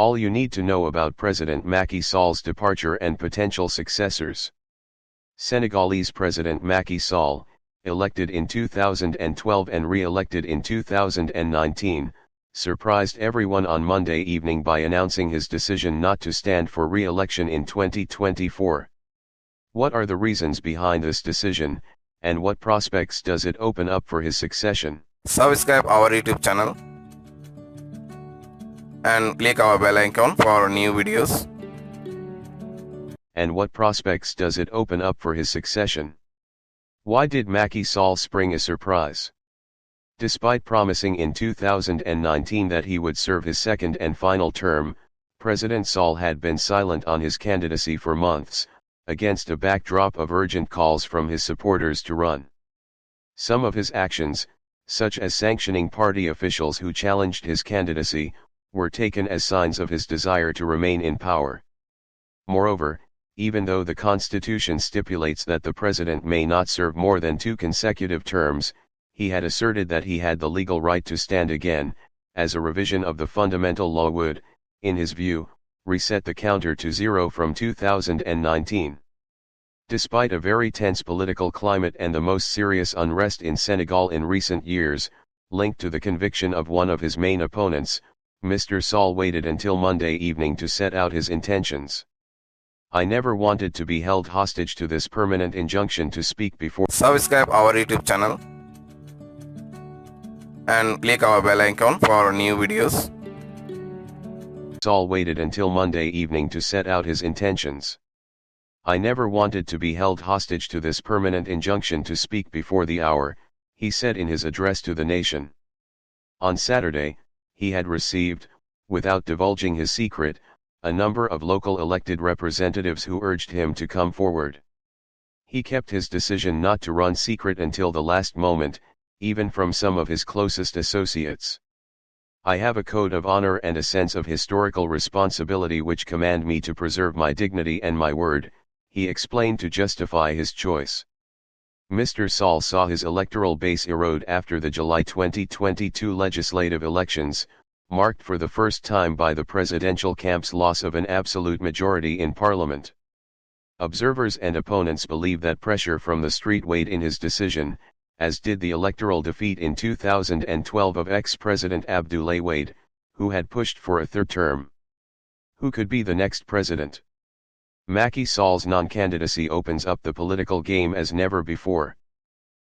All you need to know about President Macky Sall's departure and potential successors. Senegalese President Macky Sall, elected in 2012 and re-elected in 2019, surprised everyone on Monday evening by announcing his decision not to stand for re-election in 2024. What are the reasons behind this decision, and what prospects does it open up for his succession? Subscribe our YouTube channel and click our bell icon for new videos. And what prospects does it open up for his succession? Why did Macky Sall spring a surprise? Despite promising in 2019 that he would serve his second and final term, President Sall had been silent on his candidacy for months, against a backdrop of urgent calls from his supporters to run. Some of his actions, such as sanctioning party officials who challenged his candidacy, were taken as signs of his desire to remain in power. Moreover, even though the Constitution stipulates that the president may not serve more than 2 consecutive terms, he had asserted that he had the legal right to stand again, as a revision of the fundamental law would, in his view, reset the counter to 0 from 2019. Despite a very tense political climate and the most serious unrest in Senegal in recent years, linked to the conviction of one of his main opponents, Mr. Sall waited until Monday evening to set out his intentions. I never wanted to be held hostage to this permanent injunction to speak before. Subscribe our YouTube channel and click our bell icon for new videos. Sall waited until Monday evening to set out his intentions. I never wanted to be held hostage to this permanent injunction to speak before the hour, he said in his address to the nation. On Saturday, he had received, without divulging his secret, a number of local elected representatives who urged him to come forward. He kept his decision not to run secret until the last moment, even from some of his closest associates. I have a code of honor and a sense of historical responsibility which command me to preserve my dignity and my word, he explained to justify his choice. Mr. Sall saw his electoral base erode after the July 2022 legislative elections, marked for the first time by the presidential camp's loss of an absolute majority in parliament. Observers and opponents believe that pressure from the street weighed in his decision, as did the electoral defeat in 2012 of ex-President Abdoulaye Wade, who had pushed for a third term. Who could be the next president? Macky Sall's non-candidacy opens up the political game as never before.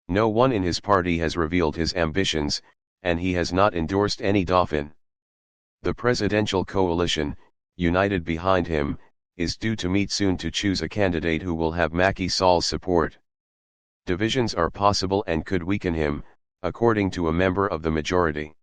No one in his party has revealed his ambitions, and he has not endorsed any dauphin. The presidential coalition, united behind him, is due to meet soon to choose a candidate who will have Macky Sall's support. Divisions are possible and could weaken him, according to a member of the majority.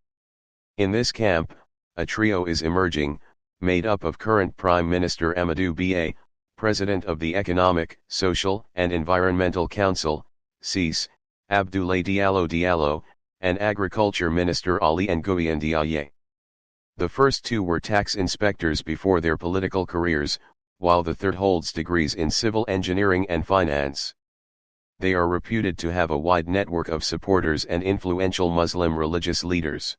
In this camp, a trio is emerging, made up of current Prime Minister Amadou Ba, President of the Economic, Social and Environmental Council, CES, Abdoulaye Diallo, and Agriculture Minister Ali Nguyen Ndiaye. The first two were tax inspectors before their political careers, while the third holds degrees in civil engineering and finance. They are reputed to have a wide network of supporters and influential Muslim religious leaders.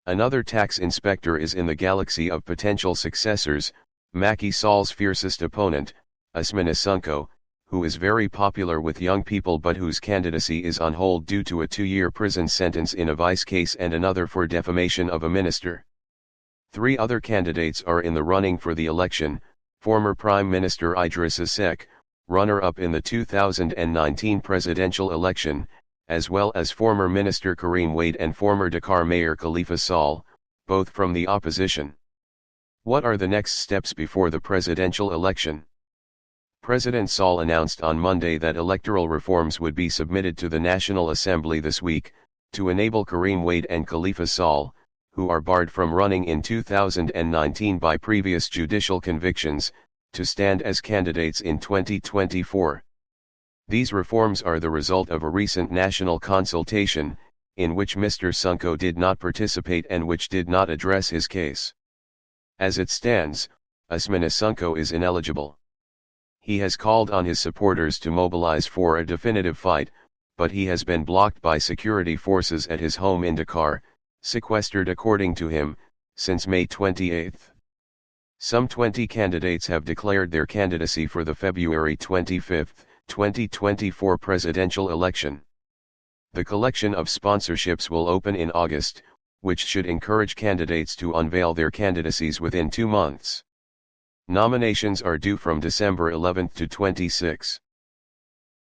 Another tax inspector is in the galaxy of potential successors, Macky Sall's fiercest opponent, Ousmane Sonko, who is very popular with young people but whose candidacy is on hold due to a 2-year prison sentence in a vice case and another for defamation of a minister. 3 other candidates are in the running for the election: former Prime Minister Idrissa Seck, runner-up in the 2019 presidential election, as well as former Minister Karim Wade and former Dakar Mayor Khalifa Sall, both from the opposition. What are the next steps before the presidential election? President Sall announced on Monday that electoral reforms would be submitted to the National Assembly this week, to enable Karim Wade and Khalifa Sall, who are barred from running in 2019 by previous judicial convictions, to stand as candidates in 2024. These reforms are the result of a recent national consultation, in which Mr. Sonko did not participate and which did not address his case. As it stands, Ousmane Sonko is ineligible. He has called on his supporters to mobilize for a definitive fight, but he has been blocked by security forces at his home in Dakar, sequestered according to him, since May 28. Some 20 candidates have declared their candidacy for the February 25, 2024 presidential election. The collection of sponsorships will open in August, which should encourage candidates to unveil their candidacies within 2 months. Nominations are due from December 11 to 26.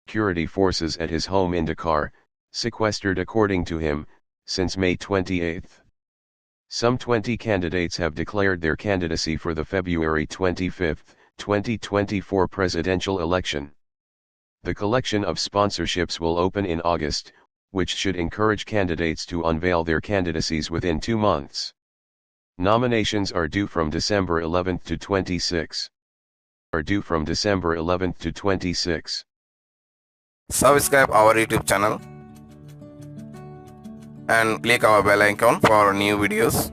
Security forces at his home in Dakar, sequestered according to him, since May 28. Some 20 candidates have declared their candidacy for the February 25, 2024 presidential election. The collection of sponsorships will open in August, which should encourage candidates to unveil their candidacies within 2 months. Nominations are due from December 11 to 26. Subscribe our YouTube channel and click our bell icon for new videos.